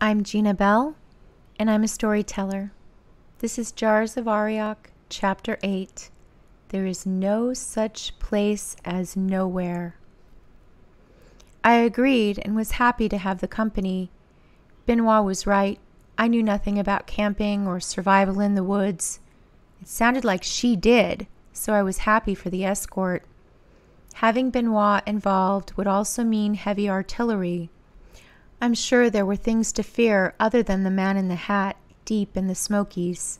I'm Gina Bell, and I'm a storyteller. This is Jars of Arioch, Chapter 8. There is no such place as nowhere. I agreed and was happy to have the company. Benoit was right. I knew nothing about camping or survival in the woods. It sounded like she did, so I was happy for the escort. Having Benoit involved would also mean heavy artillery. I'm sure there were things to fear other than the man in the hat deep in the Smokies.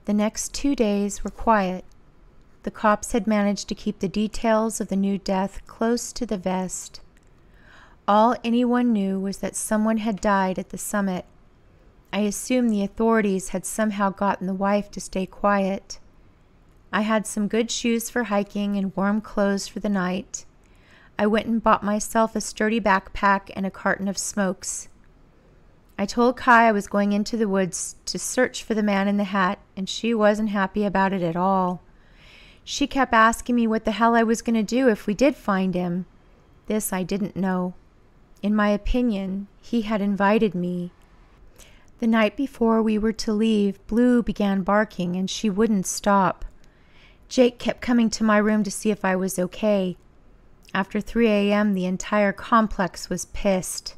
The next 2 days were quiet. The cops had managed to keep the details of the new death close to the vest. All anyone knew was that someone had died at the summit. I assumed the authorities had somehow gotten the wife to stay quiet. I had some good shoes for hiking and warm clothes for the night. I went and bought myself a sturdy backpack and a carton of smokes. I told Kai I was going into the woods to search for the man in the hat, and she wasn't happy about it at all. She kept asking me what the hell I was going to do if we did find him. This I didn't know. In my opinion, he had invited me. The night before we were to leave, Blue began barking, and she wouldn't stop. Jake kept coming to my room to see if I was okay. After 3 a.m., the entire complex was pissed.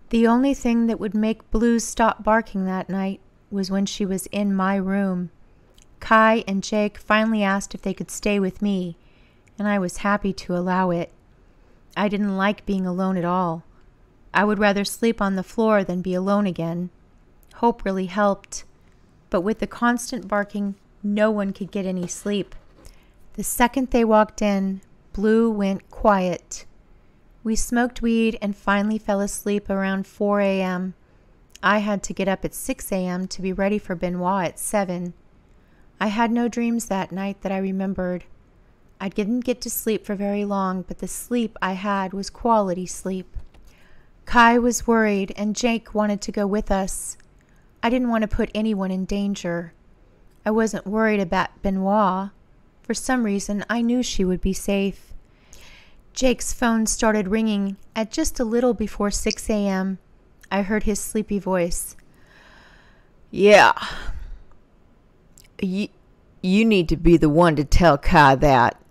The only thing that would make Blue stop barking that night was when she was in my room. Kai and Jake finally asked if they could stay with me, and I was happy to allow it. I didn't like being alone at all. I would rather sleep on the floor than be alone again. Hope really helped, but with the constant barking, no one could get any sleep. The second they walked in, Blue went quiet. We smoked weed and finally fell asleep around 4 a.m. I had to get up at 6 a.m. to be ready for Benoit at 7. I had no dreams that night that I remembered. I didn't get to sleep for very long, but the sleep I had was quality sleep. Kai was worried, and Jake wanted to go with us. I didn't want to put anyone in danger. I wasn't worried about Benoit. For some reason, I knew she would be safe. Jake's phone started ringing at just a little before 6 a.m. I heard his sleepy voice. Yeah. You need to be the one to tell Kai that.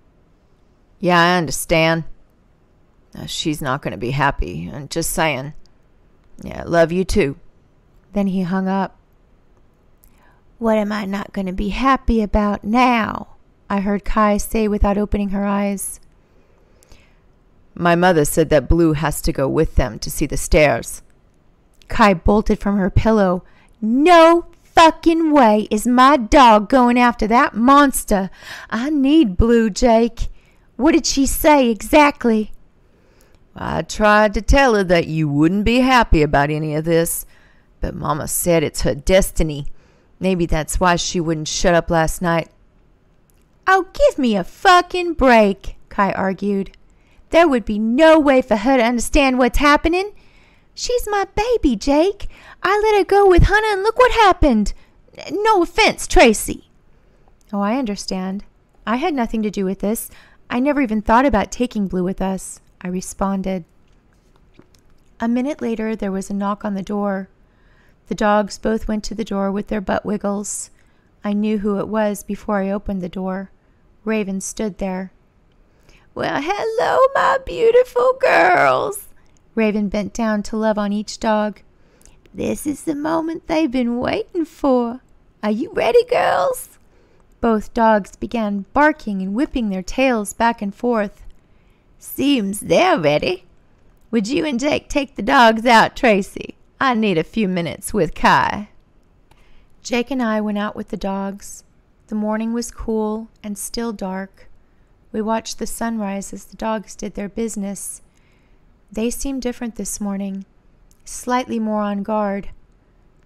Yeah, I understand. She's not going to be happy. I'm just saying. Yeah, love you too. Then he hung up. What am I not going to be happy about now? I heard Kai say without opening her eyes. My mother said that Blue has to go with them to see the stairs. Kai bolted from her pillow. No fucking way is my dog going after that monster. I need Blue, Jake. What did she say exactly? I tried to tell her that you wouldn't be happy about any of this, but Mama said it's her destiny. Maybe that's why she wouldn't shut up last night. Oh, give me a fucking break, Kai argued. There would be no way for her to understand what's happening. She's my baby, Jake. I let her go with Hunter and look what happened. No offense, Tracy. Oh, I understand. I had nothing to do with this. I never even thought about taking Blue with us, I responded. A minute later, there was a knock on the door. The dogs both went to the door with their butt wiggles. I knew who it was before I opened the door. Raven stood there. Well, hello, my beautiful girls. Raven bent down to love on each dog. This is the moment they've been waiting for. Are you ready, girls? Both dogs began barking and whipping their tails back and forth. Seems they're ready. Would you and Jake take the dogs out, Tracy? I need a few minutes with Kai. Jake and I went out with the dogs. The morning was cool and still dark. We watched the sunrise as the dogs did their business. They seemed different this morning, slightly more on guard.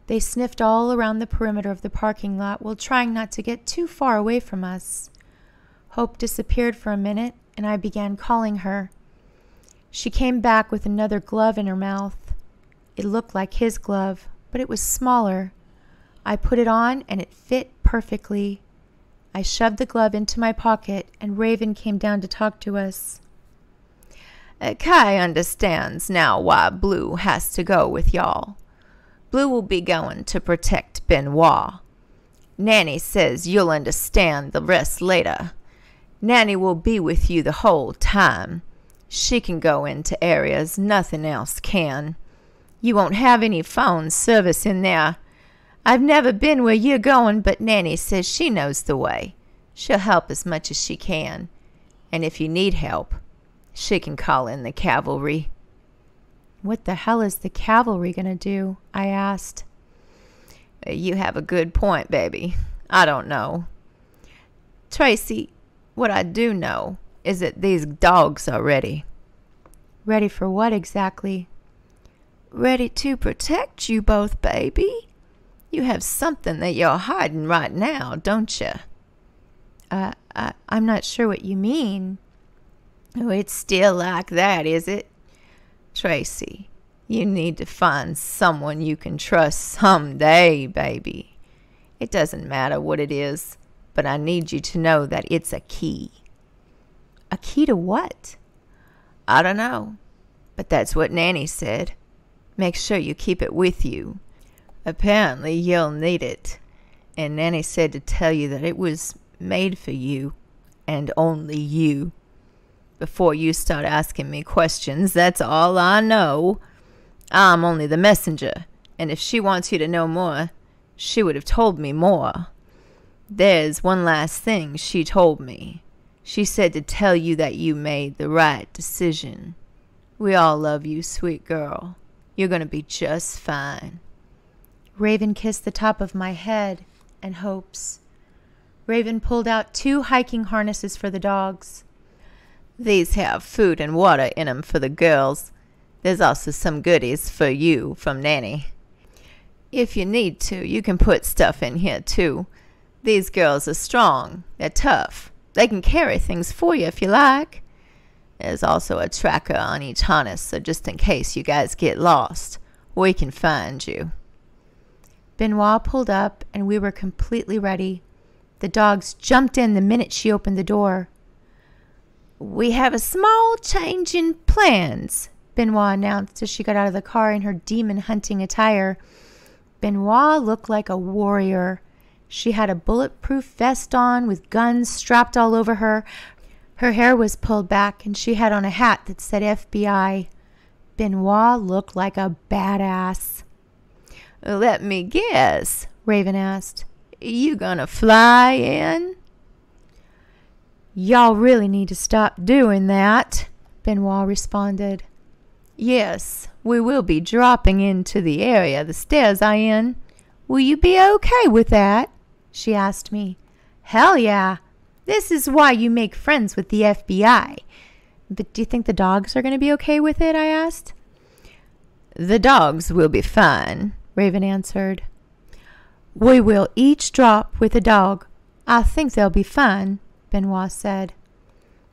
They sniffed all around the perimeter of the parking lot while trying not to get too far away from us. Hope disappeared for a minute, and I began calling her. She came back with another glove in her mouth. It looked like his glove, but it was smaller. I put it on, and it fit perfectly. I shoved the glove into my pocket, and Raven came down to talk to us. Kai understands now why Blue has to go with y'all. Blue will be going to protect Benoit. Nanny says you'll understand the rest later. Nanny will be with you the whole time. She can go into areas nothing else can. You won't have any phone service in there. I've never been where you're going, but Nanny says she knows the way. She'll help as much as she can. And if you need help, she can call in the cavalry." "What the hell is the cavalry going to do?" I asked. "You have a good point, baby. I don't know. Tracy, what I do know is that these dogs are ready." "Ready for what exactly?" "Ready to protect you both, baby. You have something that you're hiding right now, don't you?" I'm not sure what you mean." "Oh, it's still like that, is it? Tracy, you need to find someone you can trust someday, baby. It doesn't matter what it is, but I need you to know that it's a key." "A key to what?" "I don't know, but that's what Nanny said. Make sure you keep it with you. Apparently you'll need it. And Nanny said to tell you that it was made for you, and only you. Before you start asking me questions, that's all I know. I'm only the messenger, and if she wants you to know more, she would have told me more. There's one last thing she told me. She said to tell you that you made the right decision. We all love you, sweet girl. You're going to be just fine." Raven kissed the top of my head and hopes. Raven pulled out 2 hiking harnesses for the dogs. "These have food and water in 'em for the girls. There's also some goodies for you from Nanny. If you need to, you can put stuff in here too. These girls are strong. They're tough. They can carry things for you if you like. There's also a tracker on each harness, so just in case you guys get lost, we can find you." Benoit pulled up, and we were completely ready. The dogs jumped in the minute she opened the door. "We have a small change in plans," Benoit announced as she got out of the car in her demon-hunting attire. Benoit looked like a warrior. She had a bulletproof vest on with guns strapped all over her. Her hair was pulled back, and she had on a hat that said FBI. Benoit looked like a badass. "Let me guess," Raven asked. "You gonna fly in?" "Y'all really need to stop doing that," Benoit responded. "Yes, we will be dropping into the area the stairs are in. Will you be okay with that?" she asked me. "Hell yeah. This is why you make friends with the FBI. But do you think the dogs are going to be okay with it?" I asked. "The dogs will be fine," Raven answered. "We will each drop with a dog. I think they'll be fine," Benoit said.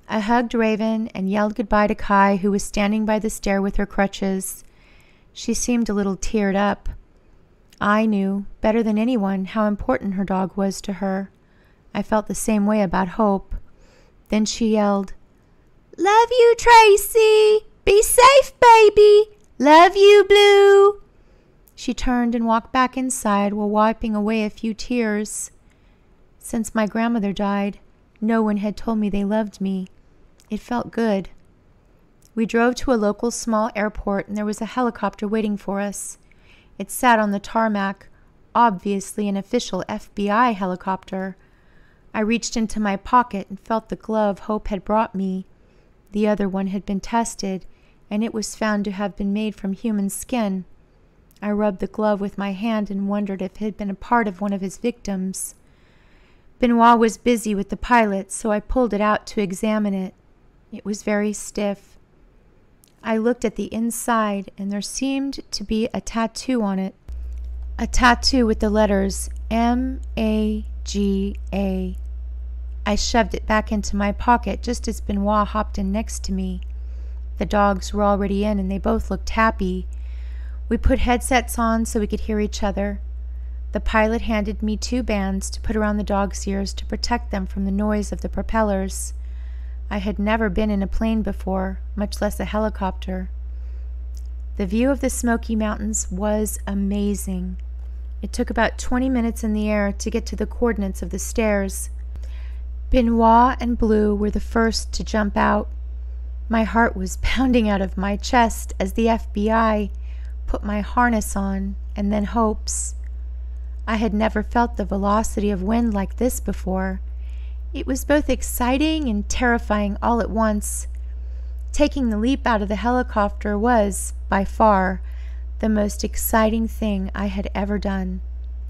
I hugged Raven and yelled goodbye to Kai, who was standing by the stair with her crutches. She seemed a little teared up. I knew, better than anyone, how important her dog was to her. I felt the same way about Hope. Then she yelled, "Love you, Tracy! Be safe, baby! Love you, Blue!" She turned and walked back inside while wiping away a few tears. Since my grandmother died, no one had told me they loved me. It felt good. We drove to a local small airport, and there was a helicopter waiting for us. It sat on the tarmac, obviously an official FBI helicopter. I reached into my pocket and felt the glove Hope had brought me. The other one had been tested, and it was found to have been made from human skin. I rubbed the glove with my hand and wondered if it had been a part of one of his victims. Benoit was busy with the pilot, so I pulled it out to examine it. It was very stiff. I looked at the inside, and there seemed to be a tattoo on it. A tattoo with the letters MAGA. I shoved it back into my pocket just as Benoit hopped in next to me. The dogs were already in, and they both looked happy. We put headsets on so we could hear each other. The pilot handed me 2 bands to put around the dogs' ears to protect them from the noise of the propellers. I had never been in a plane before, much less a helicopter. The view of the Smoky Mountains was amazing. It took about 20 minutes in the air to get to the coordinates of the stairs. Benoit and Blue were the first to jump out. My heart was pounding out of my chest as the FBI put my harness on, and then Hope's. I had never felt the velocity of wind like this before. It was both exciting and terrifying all at once. Taking the leap out of the helicopter was, by far, the most exciting thing I had ever done.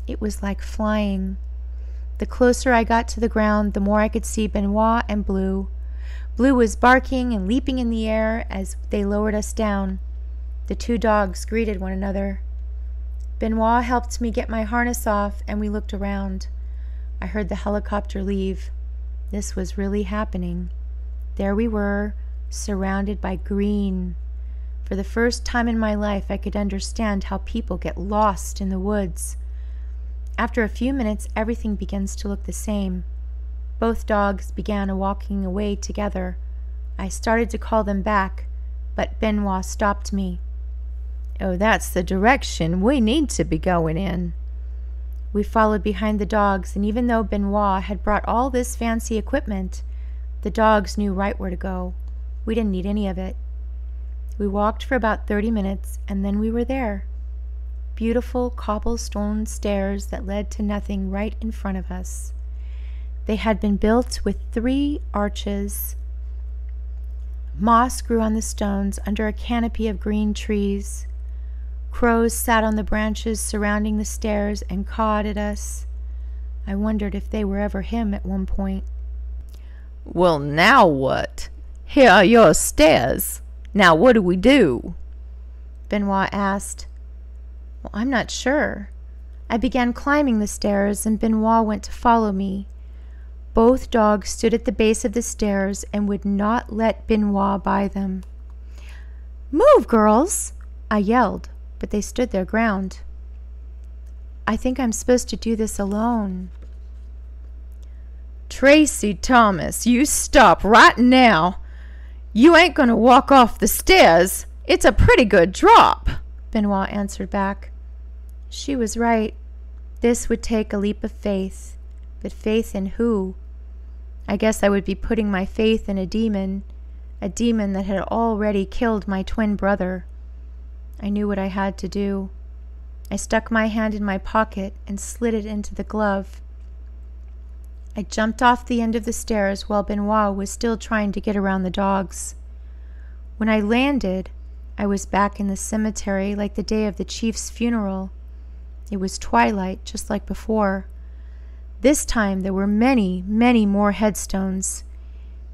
It was like flying. The closer I got to the ground, the more I could see Benoit and Blue. Blue was barking and leaping in the air as they lowered us down. The two dogs greeted one another. Benoit helped me get my harness off, and we looked around. I heard the helicopter leave. This was really happening. There we were, surrounded by green. For the first time in my life, I could understand how people get lost in the woods. After a few minutes, everything begins to look the same. Both dogs began walking away together. I started to call them back, but Benoit stopped me. "Oh, that's the direction we need to be going in." We followed behind the dogs, and even though Benoit had brought all this fancy equipment, the dogs knew right where to go. We didn't need any of it. We walked for about 30 minutes, and then we were there. Beautiful cobblestone stairs that led to nothing right in front of us. They had been built with 3 arches. Moss grew on the stones under a canopy of green trees. Crows sat on the branches surrounding the stairs and cawed at us. I wondered if they were ever him at one point. "Well, now what? Here are your stairs. Now what do we do?" Benoit asked. Well, I'm not sure. I began climbing the stairs, and Benoit went to follow me. Both dogs stood at the base of the stairs and would not let Benoit by them. "Move, girls!" I yelled, but they stood their ground. "I think I'm supposed to do this alone." "Tracy Thomas, you stop right now. You ain't going to walk off the stairs. It's a pretty good drop," Benoit answered back. She was right. This would take a leap of faith. But faith in who? I guess I would be putting my faith in a demon that had already killed my twin brother. I knew what I had to do. I stuck my hand in my pocket and slid it into the glove. I jumped off the end of the stairs while Benoit was still trying to get around the dogs. When I landed, I was back in the cemetery like the day of the chief's funeral. It was twilight, just like before. This time there were many, many more headstones.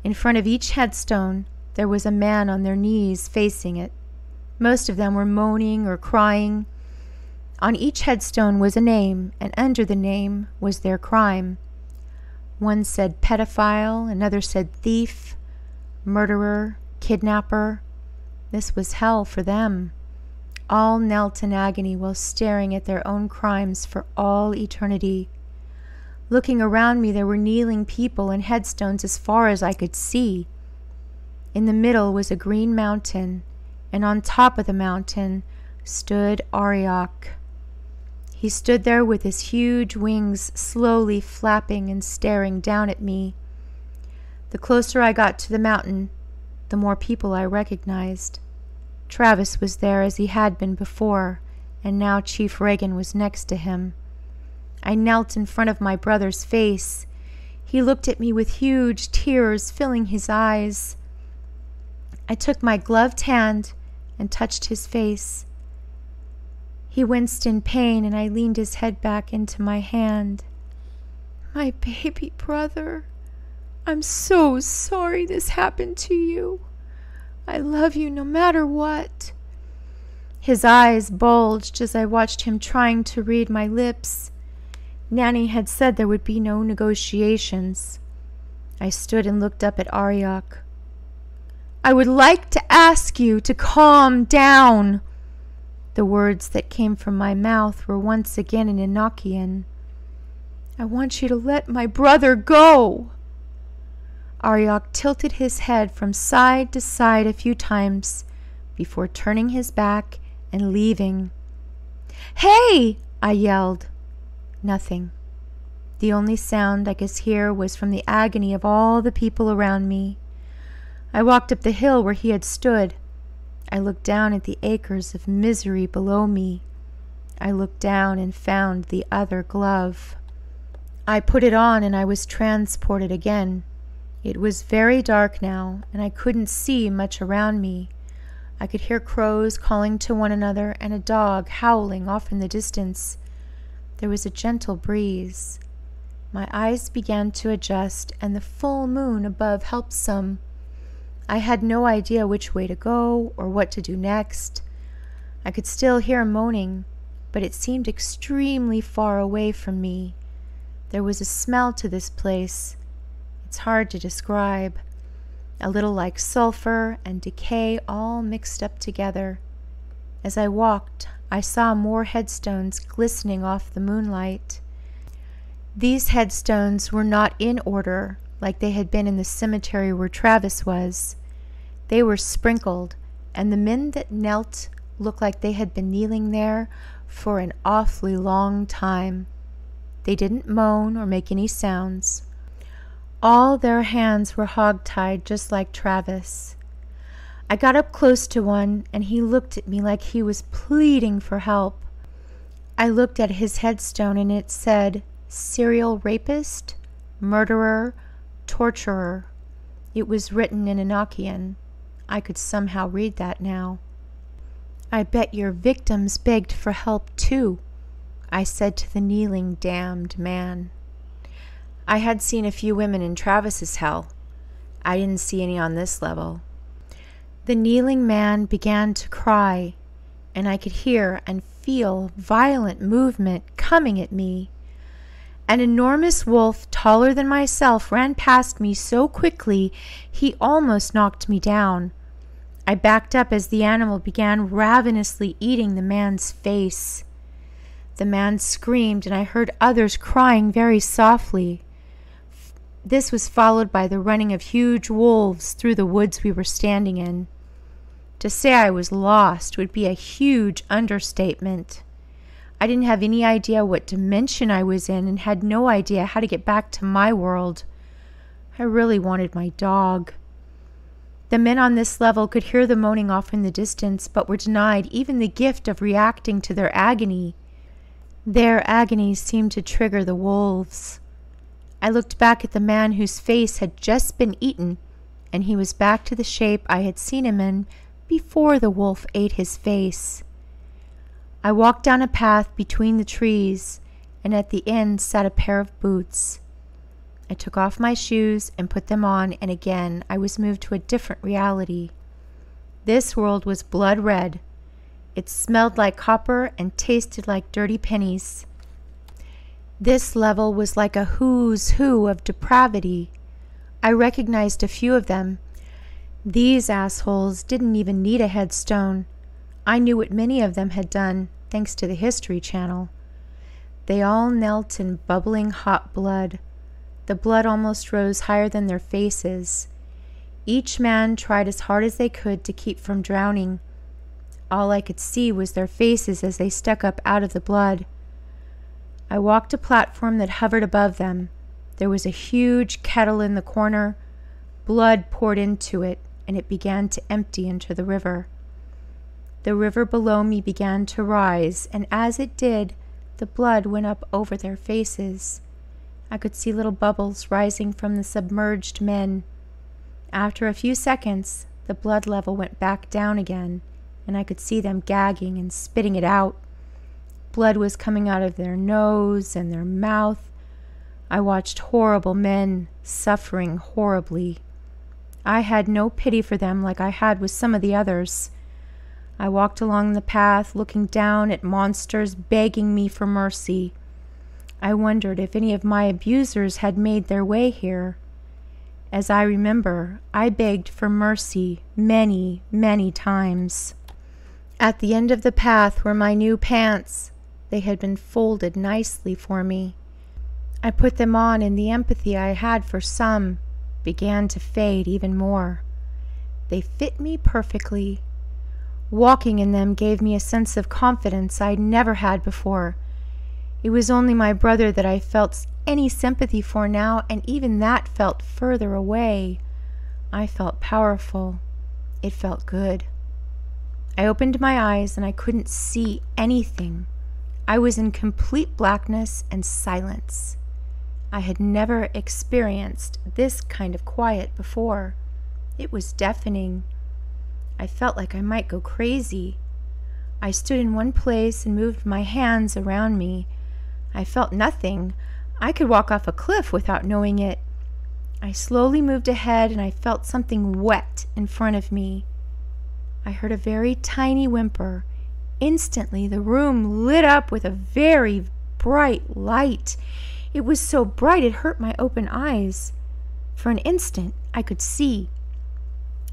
In front of each headstone, there was a man on their knees facing it. Most of them were moaning or crying. On each headstone was a name, and under the name was their crime. One said pedophile, another said thief, murderer, kidnapper. This was hell for them. All knelt in agony while staring at their own crimes for all eternity. Looking around me, there were kneeling people and headstones as far as I could see. In the middle was a green mountain, and on top of the mountain stood Arioch. He stood there with his huge wings slowly flapping and staring down at me. The closer I got to the mountain, the more people I recognized. Travis was there as he had been before, and now Chief Reagan was next to him. I knelt in front of my brother's face. He looked at me with huge tears filling his eyes. I took my gloved hand and touched his face. He winced in pain, and I leaned his head back into my hand. "My baby brother, I'm so sorry this happened to you. I love you no matter what." His eyes bulged as I watched him trying to read my lips. Nanny had said there would be no negotiations. I stood and looked up at Arioch. "I would like to ask you to calm down." The words that came from my mouth were once again in Enochian. "I want you to let my brother go." Arioch tilted his head from side to side a few times before turning his back and leaving. "Hey!" I yelled. Nothing. The only sound I could hear was from the agony of all the people around me. I walked up the hill where he had stood. I looked down at the acres of misery below me. I looked down and found the other glove. I put it on and I was transported again. It was very dark now, and I couldn't see much around me. I could hear crows calling to one another and a dog howling off in the distance. There was a gentle breeze. My eyes began to adjust, and the full moon above helped some. I had no idea which way to go or what to do next. I could still hear moaning, but it seemed extremely far away from me. There was a smell to this place. It's hard to describe. A little like sulfur and decay all mixed up together. As I walked, I saw more headstones glistening off the moonlight. These headstones were not in order like they had been in the cemetery where Travis was. They were sprinkled, and the men that knelt looked like they had been kneeling there for an awfully long time. They didn't moan or make any sounds. All their hands were hog-tied just like Travis. I got up close to one, and he looked at me like he was pleading for help. I looked at his headstone, and it said, "Serial rapist, murderer, torturer." It was written in Enochian. I could somehow read that now. "I bet your victims begged for help too," I said to the kneeling, damned man. I had seen a few women in Travis's hell. I didn't see any on this level. The kneeling man began to cry, and I could hear and feel violent movement coming at me. An enormous wolf, taller than myself, ran past me so quickly he almost knocked me down. I backed up as the animal began ravenously eating the man's face. The man screamed, and I heard others crying very softly. This was followed by the running of huge wolves through the woods we were standing in. To say I was lost would be a huge understatement. I didn't have any idea what dimension I was in and had no idea how to get back to my world. I really wanted my dog. The men on this level could hear the moaning off in the distance, but were denied even the gift of reacting to their agony. Their agony seemed to trigger the wolves. I looked back at the man whose face had just been eaten, and he was back to the shape I had seen him in before the wolf ate his face. I walked down a path between the trees, and at the end sat a pair of boots. I took off my shoes and put them on, and again I was moved to a different reality. This world was blood red. It smelled like copper and tasted like dirty pennies. This level was like a who's who of depravity. I recognized a few of them. These assholes didn't even need a headstone. I knew what many of them had done, thanks to the History Channel. They all knelt in bubbling hot blood. The blood almost rose higher than their faces. Each man tried as hard as they could to keep from drowning. All I could see was their faces as they stuck up out of the blood. I walked a platform that hovered above them. There was a huge kettle in the corner. Blood poured into it, and it began to empty into the river. The river below me began to rise, and as it did, the blood went up over their faces. I could see little bubbles rising from the submerged men. After a few seconds, the blood level went back down again, and I could see them gagging and spitting it out. Blood was coming out of their nose and their mouth. I watched horrible men suffering horribly. I had no pity for them like I had with some of the others. I walked along the path, looking down at monsters begging me for mercy. I wondered if any of my abusers had made their way here. As I remember, I begged for mercy many, many times. At the end of the path were my new pants. They had been folded nicely for me. I put them on, and the empathy I had for some began to fade even more. They fit me perfectly. Walking in them gave me a sense of confidence I'd never had before. It was only my brother that I felt any sympathy for now, and even that felt further away. I felt powerful. It felt good. I opened my eyes and I couldn't see anything. I was in complete blackness and silence. I had never experienced this kind of quiet before. It was deafening. I felt like I might go crazy. I stood in one place and moved my hands around me. I felt nothing. I could walk off a cliff without knowing it. I slowly moved ahead and I felt something wet in front of me. I heard a very tiny whimper. Instantly, the room lit up with a very bright light. It was so bright it hurt my open eyes. For an instant, I could see.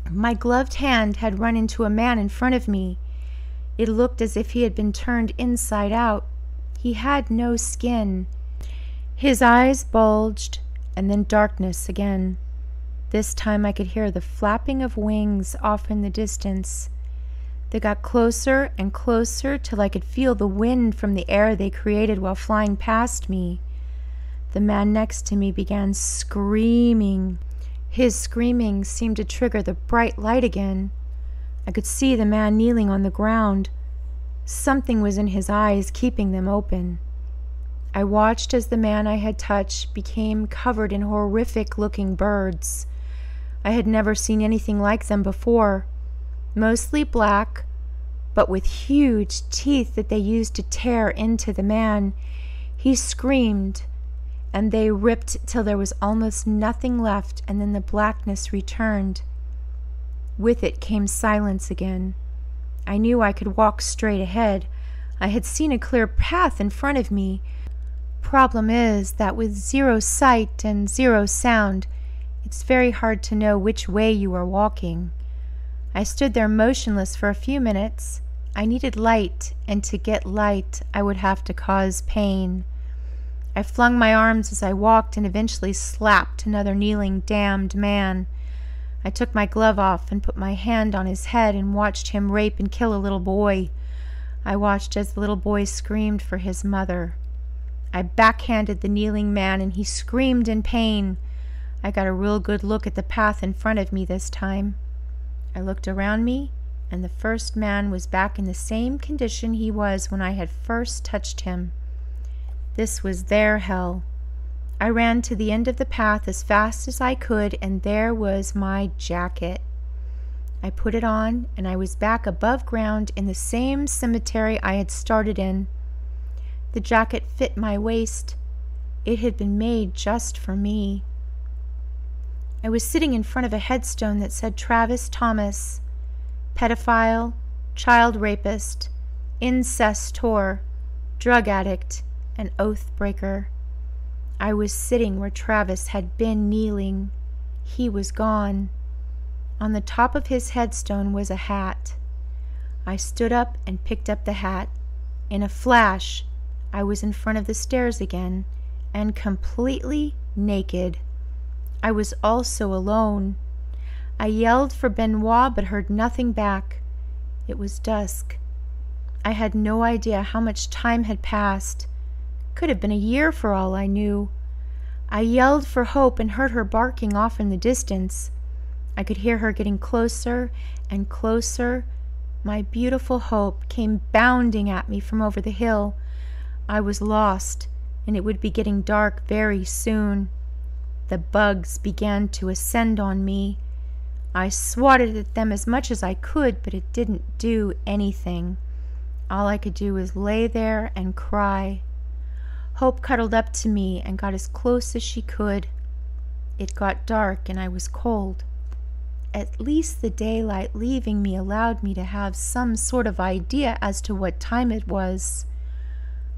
My gloved hand had run into a man in front of me. It looked as if he had been turned inside out. He had no skin. His eyes bulged, and then darkness again. This time I could hear the flapping of wings off in the distance. They got closer and closer till I could feel the wind from the air they created while flying past me. The man next to me began screaming. His screaming seemed to trigger the bright light again. I could see the man kneeling on the ground. Something was in his eyes, keeping them open. I watched as the man I had touched became covered in horrific-looking birds. I had never seen anything like them before. Mostly black, but with huge teeth that they used to tear into the man. He screamed, and they ripped till there was almost nothing left, and then the blackness returned. With it came silence again. I knew I could walk straight ahead. I had seen a clear path in front of me. Problem is that with zero sight and zero sound, it's very hard to know which way you are walking. I stood there motionless for a few minutes. I needed light, and to get light, I would have to cause pain. I flung my arms as I walked and eventually slapped another kneeling, damned man. I took my glove off and put my hand on his head and watched him rape and kill a little boy. I watched as the little boy screamed for his mother. I backhanded the kneeling man and he screamed in pain. I got a real good look at the path in front of me this time. I looked around me, and the first man was back in the same condition he was when I had first touched him. This was their hell. I ran to the end of the path as fast as I could, and there was my jacket. I put it on, and I was back above ground in the same cemetery I had started in. The jacket fit my waist. It had been made just for me. I was sitting in front of a headstone that said Travis Thomas, pedophile, child rapist, incestor, drug addict, and oath breaker. I was sitting where Travis had been kneeling. He was gone. On the top of his headstone was a hat. I stood up and picked up the hat. In a flash, I was in front of the stairs again, and completely naked. I was also alone. I yelled for Benoit, but heard nothing back. It was dusk. I had no idea how much time had passed. Could have been a year for all I knew. I yelled for Hope and heard her barking off in the distance. I could hear her getting closer and closer. My beautiful Hope came bounding at me from over the hill. I was lost, and it would be getting dark very soon. The bugs began to ascend on me. I swatted at them as much as I could, but it didn't do anything. All I could do was lay there and cry. Hope cuddled up to me and got as close as she could. It got dark and I was cold. At least the daylight leaving me allowed me to have some sort of idea as to what time it was.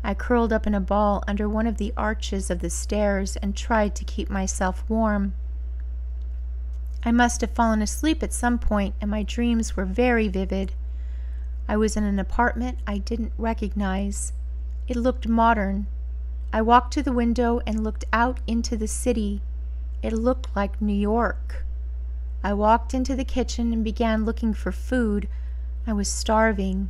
I curled up in a ball under one of the arches of the stairs and tried to keep myself warm. I must have fallen asleep at some point, and my dreams were very vivid. I was in an apartment I didn't recognize. It looked modern. I walked to the window and looked out into the city. It looked like New York. I walked into the kitchen and began looking for food. I was starving.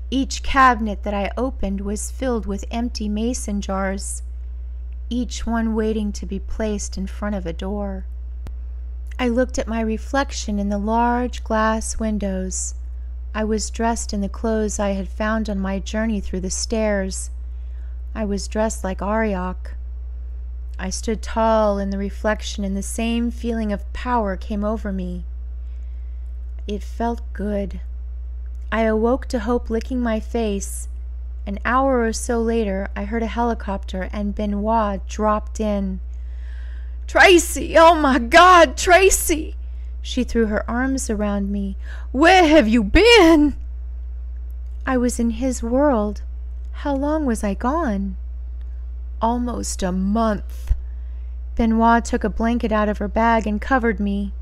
Each cabinet that I opened was filled with empty mason jars, each one waiting to be placed in front of a door. I looked at my reflection in the large glass windows. I was dressed in the clothes I had found on my journey through the stairs. I was dressed like Arioch. I stood tall in the reflection, and the same feeling of power came over me. It felt good. I awoke to hope licking my face. An hour or so later, I heard a helicopter, and Benoit dropped in. "Tracy! Oh my God, Tracy!" She threw her arms around me. "Where have you been?" I was in his world. How long was I gone? "Almost a month." Benoit took a blanket out of her bag and covered me.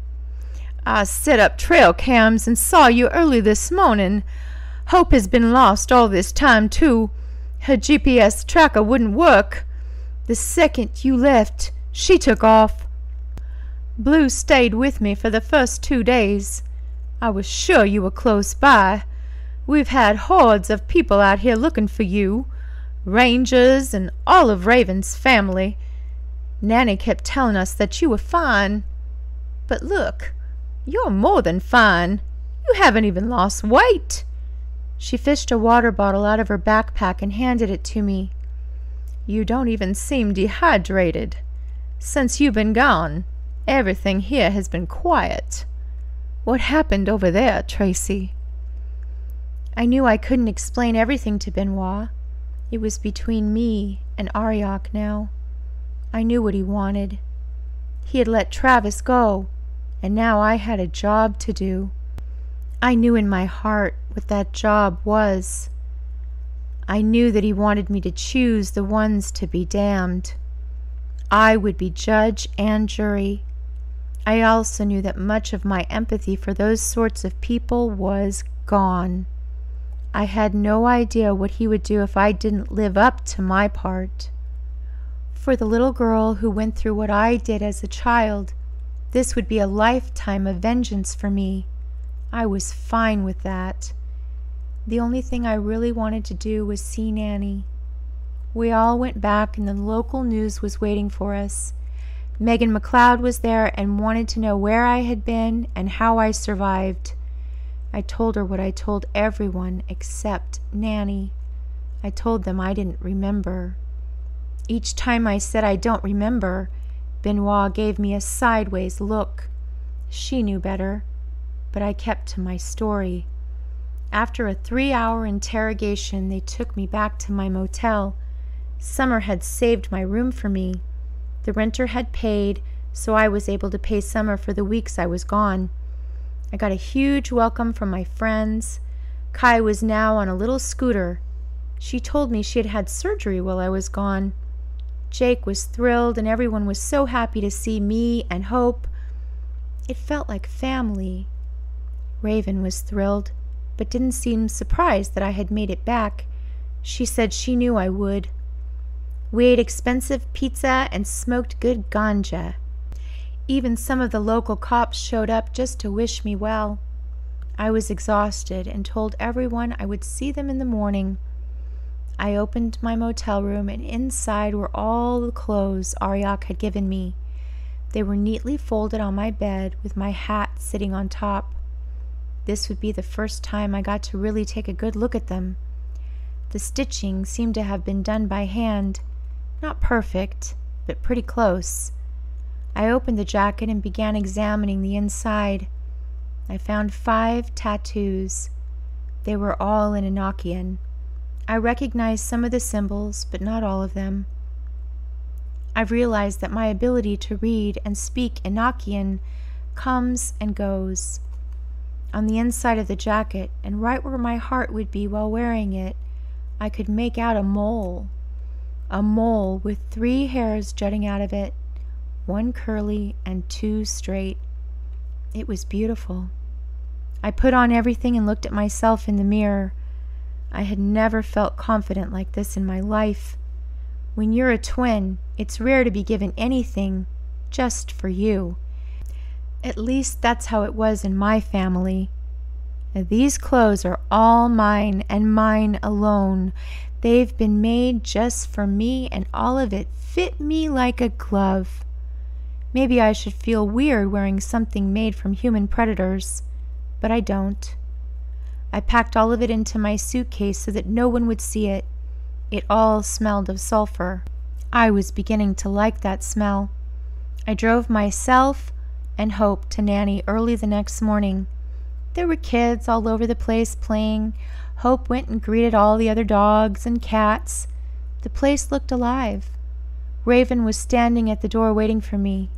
"I set up trail cams and saw you early this morning. Hope has been lost all this time, too. Her GPS tracker wouldn't work. The second you left, she took off. Blue stayed with me for the first 2 days. I was sure you were close by. We've had hordes of people out here looking for you. Rangers and all of Raven's family. Nanny kept telling us that you were fine. But look, you're more than fine. You haven't even lost weight." She fished a water bottle out of her backpack and handed it to me. "You don't even seem dehydrated. Since you've been gone, everything here has been quiet. What happened over there, Tracy?" I knew I couldn't explain everything to Benoit. It was between me and Arioch now. I knew what he wanted. He had let Travis go, and now I had a job to do. I knew in my heart what that job was. I knew that he wanted me to choose the ones to be damned. I would be judge and jury. I also knew that much of my empathy for those sorts of people was gone. I had no idea what he would do if I didn't live up to my part. For the little girl who went through what I did as a child, this would be a lifetime of vengeance for me. I was fine with that. The only thing I really wanted to do was see Nanny. We all went back, and the local news was waiting for us. Megan McLeod was there and wanted to know where I had been and how I survived. I told her what I told everyone except Nanny. I told them I didn't remember. Each time I said I don't remember, Benoit gave me a sideways look. She knew better, but I kept to my story. After a 3-hour interrogation, they took me back to my motel. Summer had saved my room for me. The renter had paid, so I was able to pay Summer for the weeks I was gone. I got a huge welcome from my friends. Kai was now on a little scooter. She told me she had had surgery while I was gone. Jake was thrilled, and everyone was so happy to see me and Hope. It felt like family. Raven was thrilled, but didn't seem surprised that I had made it back. She said she knew I would. We ate expensive pizza and smoked good ganja. Even some of the local cops showed up just to wish me well. I was exhausted and told everyone I would see them in the morning. I opened my motel room, and inside were all the clothes Arioch had given me. They were neatly folded on my bed with my hat sitting on top. This would be the first time I got to really take a good look at them. The stitching seemed to have been done by hand. Not perfect, but pretty close. I opened the jacket and began examining the inside. I found 5 tattoos. They were all in Enochian. I recognized some of the symbols, but not all of them. I've realized that my ability to read and speak Enochian comes and goes. On the inside of the jacket, and right where my heart would be while wearing it, I could make out a mole. A mole with 3 hairs jutting out of it, 1 curly and 2 straight. It was beautiful. I put on everything and looked at myself in the mirror. I had never felt confident like this in my life. When you're a twin, it's rare to be given anything just for you. At least that's how it was in my family. These clothes are all mine and mine alone. They've been made just for me, and all of it fit me like a glove. Maybe I should feel weird wearing something made from human predators, but I don't. I packed all of it into my suitcase so that no one would see it. It all smelled of sulfur. I was beginning to like that smell. I drove myself and Hope to Nanny early the next morning. There were kids all over the place playing. Hope went and greeted all the other dogs and cats. The place looked alive. Raven was standing at the door waiting for me.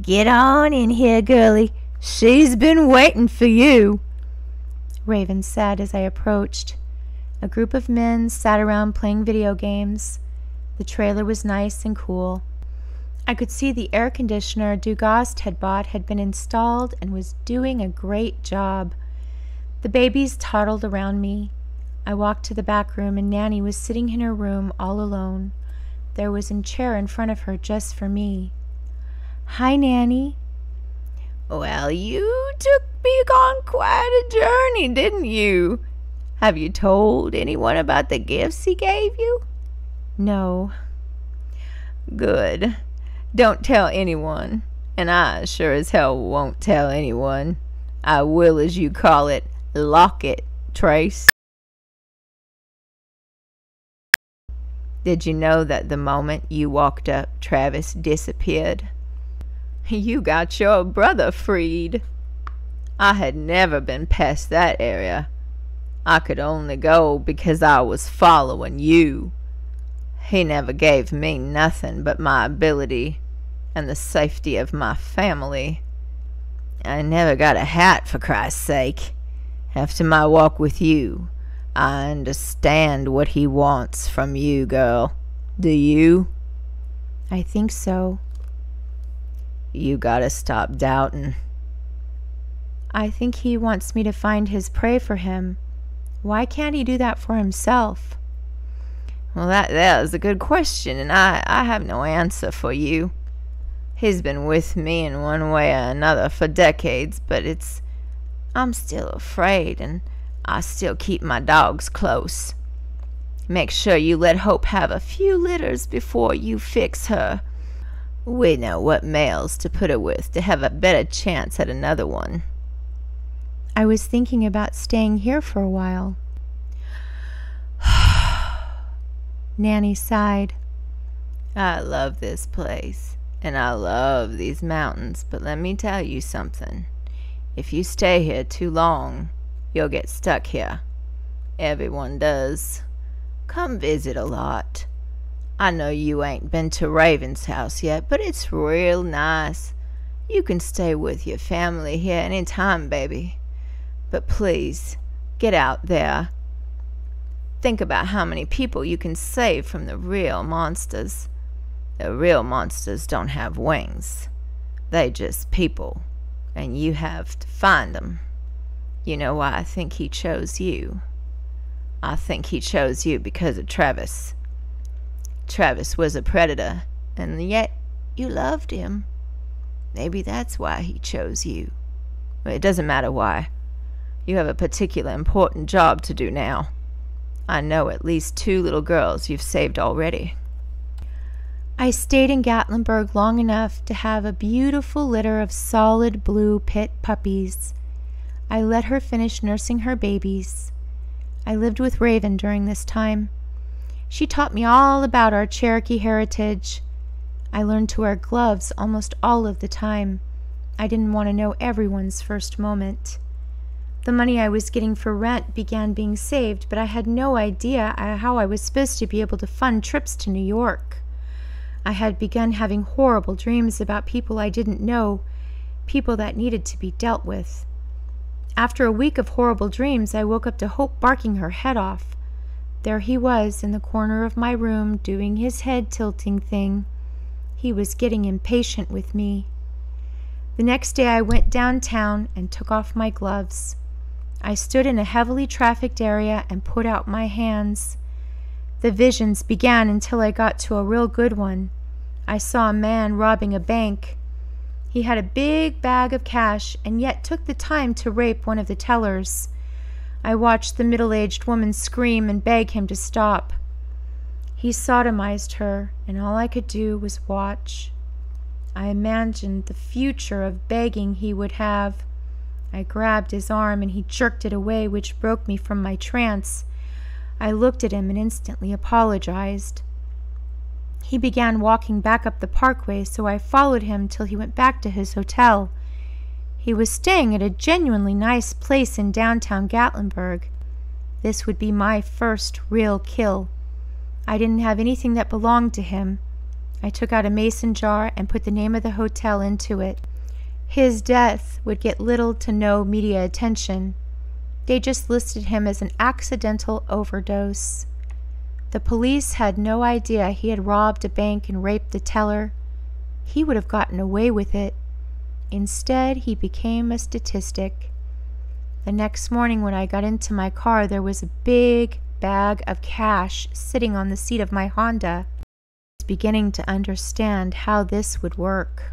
"Get on in here, girlie. She's been waiting for you," Raven said as I approached. A group of men sat around playing video games. The trailer was nice and cool. I could see the air conditioner Dugast had bought had been installed and was doing a great job. The babies toddled around me. I walked to the back room, and Nanny was sitting in her room all alone. There was a chair in front of her just for me. "Hi, Nanny." "Well, you took me on quite a journey, didn't you? Have you told anyone about the gifts he gave you?" "No." "Good. Don't tell anyone, and I sure as hell won't tell anyone. I will, as you call it, lock it, Trace." "Did you know that the moment you walked up, Travis disappeared? You got your brother freed. I had never been past that area. I could only go because I was following you. He never gave me nothing but my ability and the safety of my family. I never got a hat, for Christ's sake. After my walk with you, I understand what he wants from you, girl. Do you?" "I think so." "You gotta stop doubting." "I think he wants me to find his prey for him. Why can't he do that for himself?" "Well, that is a good question, and I have no answer for you. He's been with me in one way or another for decades, but I'm still afraid, and I still keep my dogs close. Make sure you let Hope have a few litters before you fix her. We know what males to put her with to have a better chance at another one." "I was thinking about staying here for a while." Nanny sighed. "I love this place, and I love these mountains, but let me tell you something. If you stay here too long, you'll get stuck here. Everyone does. Come visit a lot. I know you ain't been to Raven's house yet, but it's real nice. You can stay with your family here any time, baby. But please, get out there. Think about how many people you can save from the real monsters. The real monsters don't have wings. They just people, and you have to find them. You know why I think he chose you? I think he chose you because of Travis. Travis was a predator, and yet you loved him. Maybe that's why he chose you. Well, it doesn't matter why. You have a particular important job to do now. I know at least 2 little girls you've saved already." I stayed in Gatlinburg long enough to have a beautiful litter of solid blue pit puppies. I let her finish nursing her babies. I lived with Raven during this time. She taught me all about our Cherokee heritage. I learned to wear gloves almost all of the time. I didn't want to know everyone's first moment. The money I was getting for rent began being saved, but I had no idea how I was supposed to be able to fund trips to New York. I had begun having horrible dreams about people I didn't know, people that needed to be dealt with. After a week of horrible dreams, I woke up to Hope barking her head off. There he was in the corner of my room doing his head tilting thing. He was getting impatient with me. The next day I went downtown and took off my gloves. I stood in a heavily trafficked area and put out my hands. The visions began until I got to a real good one. I saw a man robbing a bank. He had a big bag of cash and yet took the time to rape one of the tellers. I watched the middle-aged woman scream and beg him to stop. He sodomized her, and all I could do was watch. I imagined the future of begging he would have. I grabbed his arm, and he jerked it away, which broke me from my trance. I looked at him and instantly apologized. He began walking back up the parkway, so I followed him till he went back to his hotel. He was staying at a genuinely nice place in downtown Gatlinburg. This would be my first real kill. I didn't have anything that belonged to him. I took out a mason jar and put the name of the hotel into it. His death would get little to no media attention. They just listed him as an accidental overdose. The police had no idea he had robbed a bank and raped the teller. He would have gotten away with it. Instead, he became a statistic. The next morning when I got into my car, there was a big bag of cash sitting on the seat of my Honda. I was beginning to understand how this would work.